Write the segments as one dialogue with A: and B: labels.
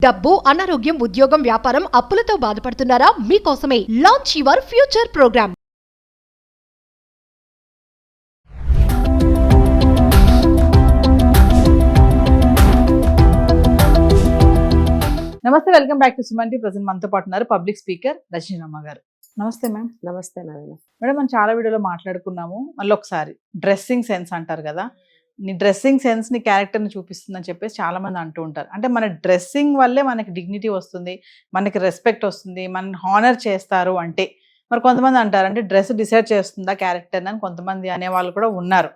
A: డబ్బు, అనారోగ్యం, ఉద్యోగం, వ్యాపారం, అప్పులతో బాధపడుతున్నారా? మీకోసమే లాంచ్ యువర్ ఫ్యూచర్ ప్రోగ్రామ్.
B: నమస్తే, welcome back to Suman T. Present మనతో పాటు ఉన్నారు పబ్లిక్ స్పీకర్ రజనీనమ్మ గారు. నమస్తే మ్యామ్.
C: నమస్తే నవీన.
B: మేడం, మనం చాలా వీడియోలో మాట్లాడుకున్నాము. మళ్ళీ ఒకసారి డ్రెస్సింగ్ సెన్స్ అంటారు కదా, నీ డ్రెస్సింగ్ సెన్స్ నీ క్యారెక్టర్ని చూపిస్తుందని చెప్పేసి చాలా మంది అంటూ ఉంటారు. అంటే మన డ్రెస్సింగ్ వల్లే మనకి డిగ్నిటీ వస్తుంది, మనకి రెస్పెక్ట్ వస్తుంది, మన హానర్ చేస్తారు అంటే. మరి కొంతమంది అంటారు అంటే డ్రెస్ డిసైడ్ చేస్తుందా క్యారెక్టర్ అని కొంతమంది అనేవాళ్ళు కూడా ఉన్నారు.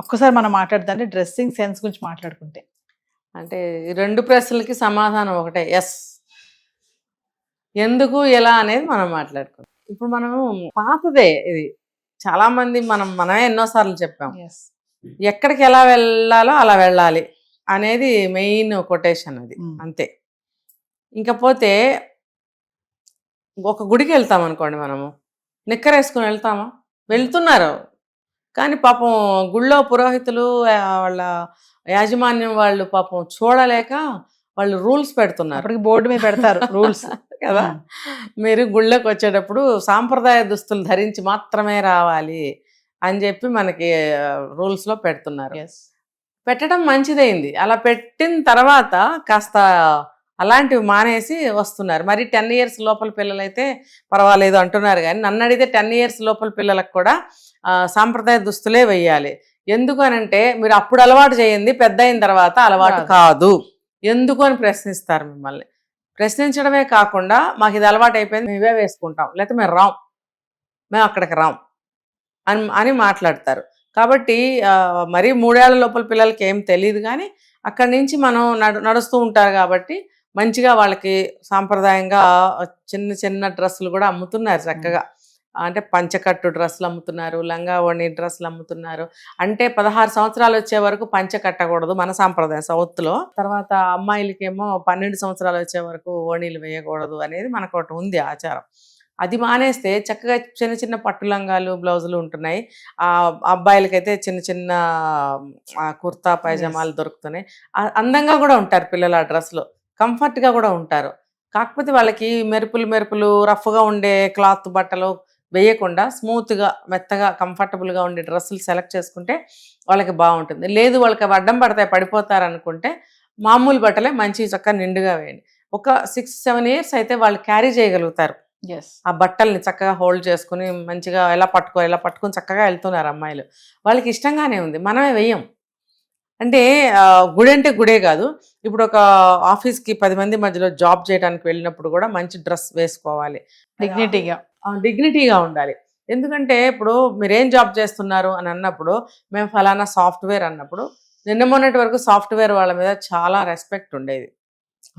B: ఒక్కసారి మనం మాట్లాడుతుంటే అంటే డ్రెస్సింగ్ సెన్స్ గురించి మాట్లాడుకుంటే
C: అంటే ఈ రెండు ప్రశ్నలకి సమాధానం ఒకటే, ఎస్. ఎందుకు ఎలా అనేది మనం మాట్లాడుకుంటాం. ఇప్పుడు మనం పాతదే ఇది, చాలా మంది మనమే ఎన్నోసార్లు చెప్పాం, ఎక్కడికి ఎలా వెళ్ళాలో అలా వెళ్ళాలి అనేది మెయిన్ కొటేషన్. అది అంతే. ఇంకపోతే ఒక గుడికి వెళ్తాం అనుకోండి, మనము నిక్కర్ వేసుకుని వెళ్తామా? వెళ్తున్నారు, కానీ పాపం గుళ్ళో పురోహితులు వాళ్ళ యాజమాన్యం వాళ్ళు పాపం చూడలేక వాళ్ళు రూల్స్ పెడుతున్నారు.
B: బోర్డు మీద పెడతారు రూల్స్
C: కదా. మీరు గుళ్ళోకి వచ్చేటప్పుడు సాంప్రదాయ దుస్తులు ధరించి మాత్రమే రావాలి అని చెప్పి మనకి రూల్స్లో పెడుతున్నారు. పెట్టడం మంచిదైంది. అలా పెట్టిన తర్వాత కాస్త అలాంటివి మానేసి వస్తున్నారు. మరి 10 years లోపల పిల్లలైతే పర్వాలేదు అంటున్నారు, కానీ నన్ను అడిగితే 10 years లోపల పిల్లలకు కూడా సాంప్రదాయ దుస్తులే వేయాలి. ఎందుకు అనంటే, మీరు అప్పుడు అలవాటు చేయండి, పెద్ద అయిన తర్వాత అలవాటు కాదు. ఎందుకు అని ప్రశ్నిస్తారు మిమ్మల్ని. ప్రశ్నించడమే కాకుండా, మాకు ఇది అలవాటు అయిపోయింది, మేము ఇవే వేసుకుంటాం, లేకపోతే మేము అక్కడికి రాం అని మాట్లాడతారు. కాబట్టి మరీ 3 ఏళ్ల లోపల పిల్లలకి ఏం తెలియదు, కానీ అక్కడి నుంచి మనం నడుస్తూ ఉంటారు కాబట్టి మంచిగా వాళ్ళకి సాంప్రదాయంగా చిన్న చిన్న డ్రెస్సులు కూడా అమ్ముతున్నారు చక్కగా. అంటే పంచకట్టు డ్రెస్సులు అమ్ముతున్నారు, లంగా ఓణి డ్రెస్సులు అమ్ముతున్నారు. అంటే 16 సంవత్సరాలు వచ్చే వరకు పంచ కట్టకూడదు మన సాంప్రదాయం సౌత్లో. తర్వాత అమ్మాయిలకేమో 12 సంవత్సరాలు వచ్చే వరకు ఓణీలు వేయకూడదు అనేది మనకు ఒకటి ఉంది ఆచారం. అది మానేస్తే చక్కగా చిన్న చిన్న పట్టు లంగాలు, బ్లౌజులు ఉంటున్నాయి. అబ్బాయిలకైతే చిన్న చిన్న కుర్తా పైజామాలు దొరుకుతున్నాయి. అందంగా కూడా ఉంటారు పిల్లలు ఆ డ్రెస్లో, కంఫర్ట్గా కూడా ఉంటారు. కాకపోతే వాళ్ళకి మెరుపులు రఫ్గా ఉండే క్లాత్ బట్టలు వేయకుండా స్మూత్గా, మెత్తగా, కంఫర్టబుల్గా ఉండే డ్రెస్సులు సెలెక్ట్ చేసుకుంటే వాళ్ళకి బాగుంటుంది. లేదు వాళ్ళకి అడ్డం పడతాయి, పడిపోతారు అనుకుంటే మామూలు బట్టలే మంచి చక్కగా నిండుగా వేయండి. ఒక 6-7 years అయితే వాళ్ళు క్యారీ చేయగలుగుతారు ఆ బట్టల్ని, చక్కగా హోల్డ్ చేసుకుని మంచిగా ఎలా పట్టుకొని చక్కగా వెళ్తున్నారు అమ్మాయిలు. వాళ్ళకి ఇష్టంగానే ఉంది, మనమే వెయ్యం. అంటే గుడి అంటే గుడే కాదు, ఇప్పుడు ఒక ఆఫీస్కి 10 మంది మధ్యలో జాబ్ చేయడానికి వెళ్ళినప్పుడు కూడా మంచి డ్రెస్ వేసుకోవాలి, డిగ్నిటీగా ఉండాలి. ఎందుకంటే ఇప్పుడు మీరేం జాబ్ చేస్తున్నారు అని అన్నప్పుడు, మేము ఫలానా సాఫ్ట్వేర్ అన్నప్పుడు, నిన్న మొన్నటి వరకు సాఫ్ట్వేర్ వాళ్ళ మీద చాలా రెస్పెక్ట్ ఉండేది.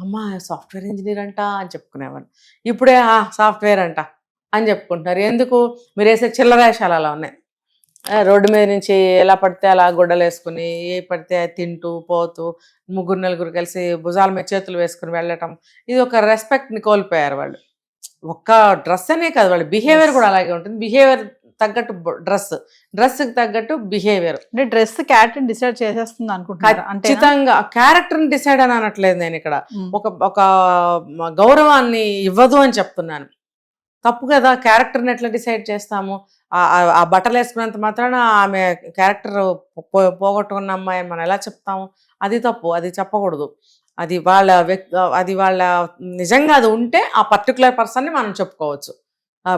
C: అమ్మా సాఫ్ట్వేర్ ఇంజనీర్ అంట అని చెప్పుకునేవాళ్ళు. ఇప్పుడే సాఫ్ట్వేర్ అంట అని చెప్పుకుంటున్నారు. ఎందుకు? మీరు వేసే చిల్లరేషాలు అలా ఉన్నాయి. రోడ్డు మీద నుంచి ఎలా పడితే అలా గుడ్డలు వేసుకుని, ఏ పడితే తింటూ పోతూ, 3-4 కలిసి భుజాల మీద చేతులు వేసుకుని వెళ్ళటం, ఇది ఒక రెస్పెక్ట్ని కోల్పోయారు వాళ్ళు. ఒక్క డ్రెస్ అనే కాదు, వాళ్ళ బిహేవియర్ కూడా అలాగే ఉంటుంది. బిహేవియర్ తగ్గట్టు డ్రెస్కి తగ్గట్టు బిహేవియర్.
B: అంటే డ్రెస్ క్యారెక్టర్ డిసైడ్ చేసేస్తుంది అనుకుంటున్నారు.
C: ఖచ్చితంగా క్యారెక్టర్ని డిసైడ్ అని అనట్లేదు నేను ఇక్కడ. ఒక గౌరవాన్ని ఇవ్వదు అని చెప్తున్నాను. తప్పు కదా, క్యారెక్టర్ని ఎట్లా డిసైడ్ చేస్తాము? ఆ బట్టలు వేసుకున్నంత మాత్రాన ఆమె క్యారెక్టర్ పోగొట్టుకున్న అమ్మాయి మనం ఎలా చెప్తాము? అది తప్పు, అది చెప్పకూడదు. అది వాళ్ళ నిజంగా అది ఉంటే ఆ పర్టికులర్ పర్సన్ని మనం చెప్పుకోవచ్చు.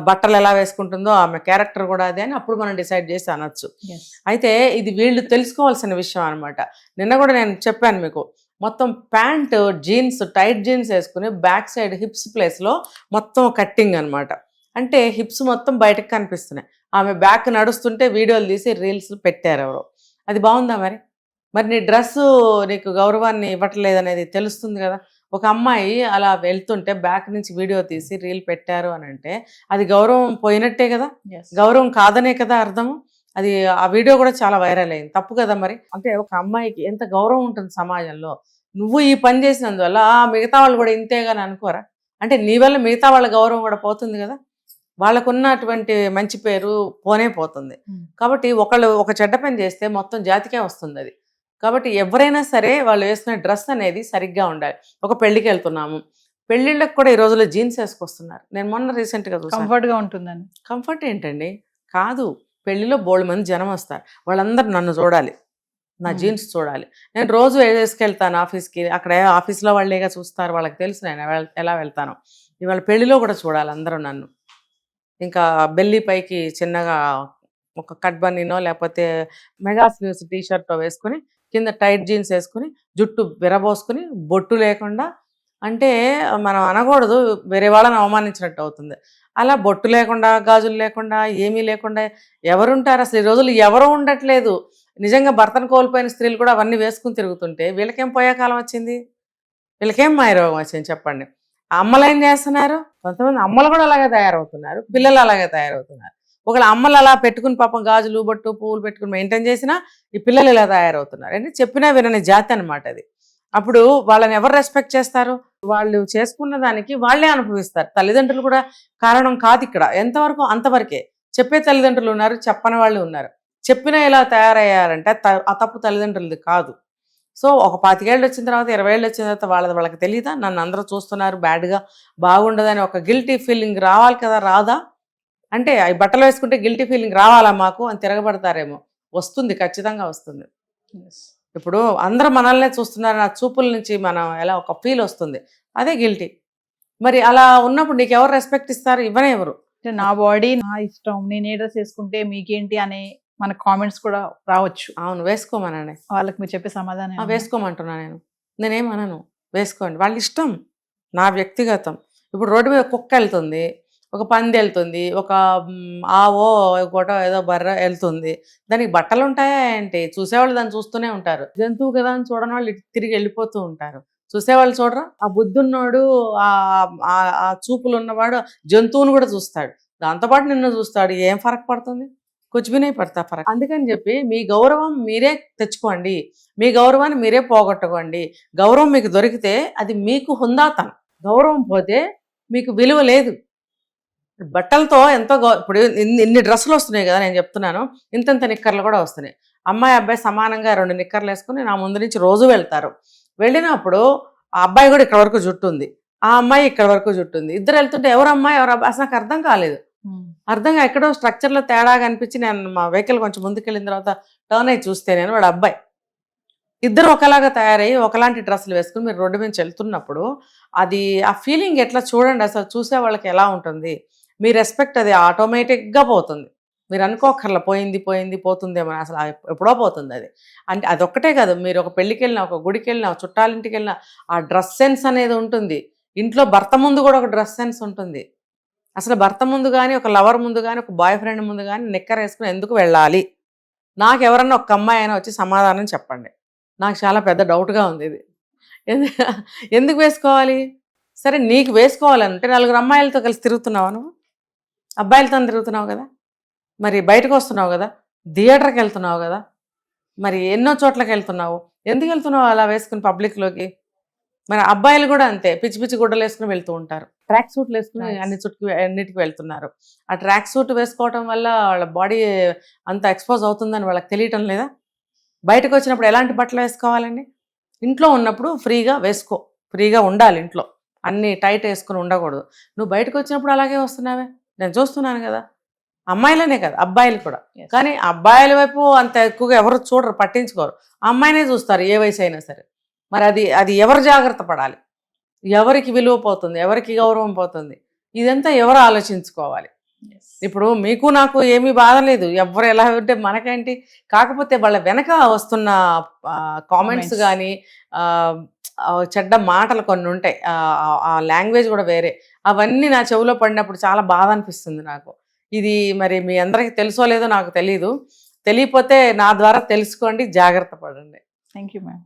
C: బట్టలు ఎలా వేసుకుంటుందో ఆమె క్యారెక్టర్ కూడా అదే అని అప్పుడు మనం డిసైడ్ చేసి అనొచ్చు. అయితే ఇది వీళ్ళు తెలుసుకోవాల్సిన విషయం అనమాట. నిన్న కూడా నేను చెప్పాను మీకు, మొత్తం ప్యాంట్ జీన్స్, టైట్ జీన్స్ వేసుకుని బ్యాక్ సైడ్ హిప్స్ ప్లేస్లో మొత్తం కట్టింగ్ అనమాట. అంటే హిప్స్ మొత్తం బయటకు కనిపిస్తున్నాయి. ఆమె బ్యాక్ నడుస్తుంటే వీడియోలు తీసి రీల్స్ పెట్టారు ఎవరో. అది బాగుందా? మరి నీ డ్రెస్సు నీకు గౌరవాన్ని ఇవ్వట్లేదు అనేది తెలుస్తుంది కదా. ఒక అమ్మాయి అలా వెళ్తుంటే బ్యాక్ నుంచి వీడియో తీసి రీల్ పెట్టారు అని అంటే అది గౌరవం పోయినట్టే కదా, గౌరవం కాదనే కదా అర్థము. అది ఆ వీడియో కూడా చాలా వైరల్ అయింది. తప్పు కదా మరి. అంటే ఒక అమ్మాయికి ఎంత గౌరవం ఉంటుంది సమాజంలో. నువ్వు ఈ పని చేసినందువల్ల మిగతా వాళ్ళు కూడా ఇంతేగాని అనుకోరా? అంటే నీ వల్ల మిగతా వాళ్ళ గౌరవం కూడా పోతుంది కదా. వాళ్ళకున్నటువంటి మంచి పేరు పోతుంది. కాబట్టి ఒకళ్ళు ఒక చెడ్డ పని చేస్తే మొత్తం జాతికే వస్తుంది అది. కాబట్టి ఎవరైనా సరే వాళ్ళు వేసుకునే డ్రెస్ అనేది సరిగ్గా ఉండాలి. ఒక పెళ్ళికి వెళ్తున్నాము, పెళ్ళిళ్ళకి కూడా ఈ రోజుల్లో జీన్స్ వేసుకొస్తున్నారు. నేను మొన్న రీసెంట్గా చూసాను.
B: కంఫర్ట్ గా ఉంటుందని.
C: కంఫర్ట్ ఏంటండి, కాదు, పెళ్ళిలో బోల్డ్ మంది జనం వస్తారు, వాళ్ళందరూ నన్ను చూడాలి, నా జీన్స్ చూడాలి. నేను రోజు వేసుకెళ్తాను ఆఫీస్కి, అక్కడ ఆఫీస్లో వాళ్ళేగా చూస్తారు, వాళ్ళకి తెలుసు నేను ఎలా వెళ్తాను. ఇవాళ పెళ్ళిలో కూడా చూడాలి అందరూ నన్ను. ఇంకా బెల్లి పైకి చిన్నగా ఒక కట్ బన్నీనో లేకపోతే మెగా స్లీవ్స్ టీషర్టో వేసుకొని కింద టైట్ జీన్స్ వేసుకుని జుట్టు విరబోసుకుని బొట్టు లేకుండా, అంటే మనం అనకూడదు, వేరే వాళ్ళని అవమానించినట్టు అవుతుంది. అలా బొట్టు లేకుండా గాజులు లేకుండా ఏమీ లేకుండా ఎవరుంటారు అసలు? ఈ రోజులు ఎవరు ఉండట్లేదు. నిజంగా భర్తను కోల్పోయిన స్త్రీలు కూడా అవన్నీ వేసుకుని తిరుగుతుంటే వీళ్ళకేం పోయే కాలం వచ్చింది, వీళ్ళకేం మాయరోగం వచ్చింది చెప్పండి. అమ్మలు ఏం చేస్తున్నారు? కొంతమంది అమ్మలు కూడా అలాగే తయారవుతున్నారు, పిల్లలు అలాగే తయారవుతున్నారు. ఒకళ్ళ అమ్మలు అలా పెట్టుకుని పాపం గాజులు బొట్టు పువ్వులు పెట్టుకుని మెయింటైన్ చేసినా ఈ పిల్లలు ఇలా తయారవుతున్నారు. అంటే చెప్పినా వినని జాతి అనమాట అది. అప్పుడు వాళ్ళని ఎవరు రెస్పెక్ట్ చేస్తారు? వాళ్ళు చేసుకున్న దానికి వాళ్ళే అనుభవిస్తారు. తల్లిదండ్రులు కూడా కారణం కాదు ఇక్కడ. ఎంతవరకు అంతవరకే. చెప్పే తల్లిదండ్రులు ఉన్నారు, చెప్పని వాళ్ళు ఉన్నారు. చెప్పినా ఇలా తయారయ్యారంటే ఆ తప్పు తల్లిదండ్రులది కాదు. సో ఒక 25 ఏళ్ళు వచ్చిన తర్వాత 20 ఏళ్ళు వచ్చిన తర్వాత వాళ్ళకి తెలియదా నన్ను అందరూ చూస్తున్నారు బ్యాడ్గా, బాగుండదని ఒక గిల్టీ ఫీలింగ్ రావాలి కదా? రాదా? అంటే అవి బట్టలు వేసుకుంటే గిల్టీ ఫీలింగ్ రావాలా మాకు అని తిరగబడతారేమో. వస్తుంది, ఖచ్చితంగా వస్తుంది. ఇప్పుడు అందరూ మనల్నే చూస్తున్నారు, నా చూపుల నుంచి మనం ఎలా ఒక ఫీల్ వస్తుంది, అదే గిల్టీ. మరి అలా ఉన్నప్పుడు నీకు ఎవరు రెస్పెక్ట్ ఇస్తారు? ఇవ్వనే ఎవరు.
B: నా బాడీ నా ఇష్టం, నేను ఏ డ్రెస్ వేసుకుంటే మీకేంటి అనే మన కామెంట్స్ కూడా రావచ్చు.
C: అవును, వేసుకోమనండి.
B: వాళ్ళకి మీరు చెప్పే సమాధానం
C: వేసుకోమంటున్నా నేనేమనను, వేసుకోండి, వాళ్ళ ఇష్టం, నా వ్యక్తిగతం. ఇప్పుడు రోడ్డు మీద కుక్క వెళ్తుంది, ఒక పంది వెళ్తుంది, ఒక ఆవో ఒకటో ఏదో బర్ర వెళ్తుంది, దానికి బట్టలు ఉంటాయా ఏంటి? చూసేవాళ్ళు దాన్ని చూస్తూనే ఉంటారు. జంతువు కదా అని చూడని వాళ్ళు తిరిగి వెళ్ళిపోతూ ఉంటారు. చూసేవాళ్ళు చూడరా? ఆ బుద్ధున్నోడు, ఆ చూపులు ఉన్నవాడు జంతువును కూడా చూస్తాడు, దాంతోపాటు నిన్ను చూస్తాడు. ఏం ఫరక్ పడుతుంది? కుచ్చుబినే పడతా ఫరక్. అందుకని చెప్పి మీ గౌరవం మీరే తెచ్చుకోండి, మీ గౌరవాన్ని మీరే పోగొట్టుకోండి. గౌరవం మీకు దొరికితే అది మీకు హుందాతనం, గౌరవం పోతే మీకు విలువ లేదు. బట్టలతో ఎంతో ఇప్పుడు ఇన్ని డ్రెస్సులు వస్తున్నాయి కదా, నేను చెప్తున్నాను, ఇంతంత నిక్కర్లు కూడా వస్తున్నాయి. అమ్మాయి అబ్బాయి సమానంగా 2 నిక్కర్లు వేసుకుని నా ముందు నుంచి రోజు వెళ్తారు. వెళ్ళినప్పుడు ఆ అబ్బాయి కూడా ఇక్కడ వరకు జుట్టు ఉంది, ఆ అమ్మాయి ఇక్కడ వరకు జుట్టు ఉంది, ఇద్దరు వెళ్తుంటే ఎవరు అమ్మాయి ఎవరు అబ్బాయి అసలు నాకు అర్థం కాలేదు. అర్థంగా ఎక్కడో స్ట్రక్చర్లో తేడాగా అనిపించి నేను మా వెహికల్ కొంచెం ముందుకెళ్ళిన తర్వాత టర్న్ అయ్యి చూస్తే నేను వాడు అబ్బాయి, ఇద్దరు ఒకలాగా తయారయ్యి ఒకలాంటి డ్రెస్సులు వేసుకుని మీరు రోడ్డు మీద వెళ్తున్నప్పుడు అది ఆ ఫీలింగ్ ఎట్లా చూడండి అసలు. చూసే వాళ్ళకి ఎలా ఉంటుంది? మీ రెస్పెక్ట్ అది ఆటోమేటిక్గా పోతుంది. మీరు అనుకోకర్లా పోయింది పోతుందేమో, అసలు ఎప్పుడో పోతుంది అది. అంటే అదొక్కటే కాదు, మీరు ఒక పెళ్ళికి వెళ్ళినా, ఒక గుడికి వెళ్ళినా, చుట్టాలింటికి వెళ్ళినా ఆ డ్రెస్ సెన్స్ అనేది ఉంటుంది. ఇంట్లో భర్త ముందు కూడా ఒక డ్రెస్ సెన్స్ ఉంటుంది. అసలు భర్త ముందు కానీ, ఒక లవర్ ముందు కానీ, ఒక బాయ్ ఫ్రెండ్ ముందు కానీ నిక్కర్ వేసుకుని ఎందుకు వెళ్ళాలి? నాకు ఎవరన్నా ఒక అమ్మాయి అయినా వచ్చి సమాధానం చెప్పండి. నాకు చాలా పెద్ద డౌట్గా ఉంది ఇది. ఎందుకు వేసుకోవాలి? సరే నీకు వేసుకోవాలంటే 4 అమ్మాయిలతో కలిసి తిరుగుతున్నావు, నువ్వు అబ్బాయిలతో తిరుగుతున్నావు కదా, మరి బయటకు వస్తున్నావు కదా, థియేటర్కి వెళ్తున్నావు కదా, మరి ఎన్నో చోట్లకి వెళ్తున్నావు, ఎందుకు వెళ్తున్నావు అలా వేసుకుని పబ్లిక్లోకి? మరి అబ్బాయిలు కూడా అంతే, పిచ్చి పిచ్చి గుడ్డలు వేసుకుని వెళ్తూ ఉంటారు, ట్రాక్ సూట్లు వేసుకుని అన్నిటికి వెళ్తున్నారు. ఆ ట్రాక్ సూట్ వేసుకోవటం వల్ల వాళ్ళ బాడీ అంత ఎక్స్పోజ్ అవుతుందని వాళ్ళకి తెలియటం లేదా? బయటకు వచ్చినప్పుడు ఎలాంటి బట్టలు వేసుకోవాలండి? ఇంట్లో ఉన్నప్పుడు ఫ్రీగా వేసుకో, ఫ్రీగా ఉండాలి ఇంట్లో, అన్ని టైట్ వేసుకుని ఉండకూడదు. నువ్వు బయటకు వచ్చినప్పుడు అలాగే వస్తున్నావే, నేను చూస్తున్నాను కదా. అమ్మాయిలనే కదా, అబ్బాయిలు కూడా. కానీ అబ్బాయిల వైపు అంత ఎక్కువగా ఎవరు చూడరు, పట్టించుకోరు, అమ్మాయినే చూస్తారు ఏ వయసు అయినా సరే. మరి అది ఎవరు జాగ్రత్త పడాలి? ఎవరికి విలువ పోతుంది, ఎవరికి గౌరవం పోతుంది? ఇదంతా ఎవరు ఆలోచించుకోవాలి. ఇప్పుడు మీకు నాకు ఏమీ బాధ లేదు, ఎవరు ఎలా ఉంటే మనకేంటి. కాకపోతే వాళ్ళ వెనక వస్తున్న కామెంట్స్ కానీ చెడ్డ మాటలు కొన్ని ఉంటాయి, ఆ లాంగ్వేజ్ కూడా వేరే, అవన్నీ నా చెవిలో పడినప్పుడు చాలా బాధ అనిపిస్తుంది నాకు. ఇది మరి మీ అందరికీ తెలుసో లేదో నాకు తెలీదు, తెలియకపోతే నా ద్వారా తెలుసుకోండి, జాగ్రత్త పడండి.
B: Thank you ma'am.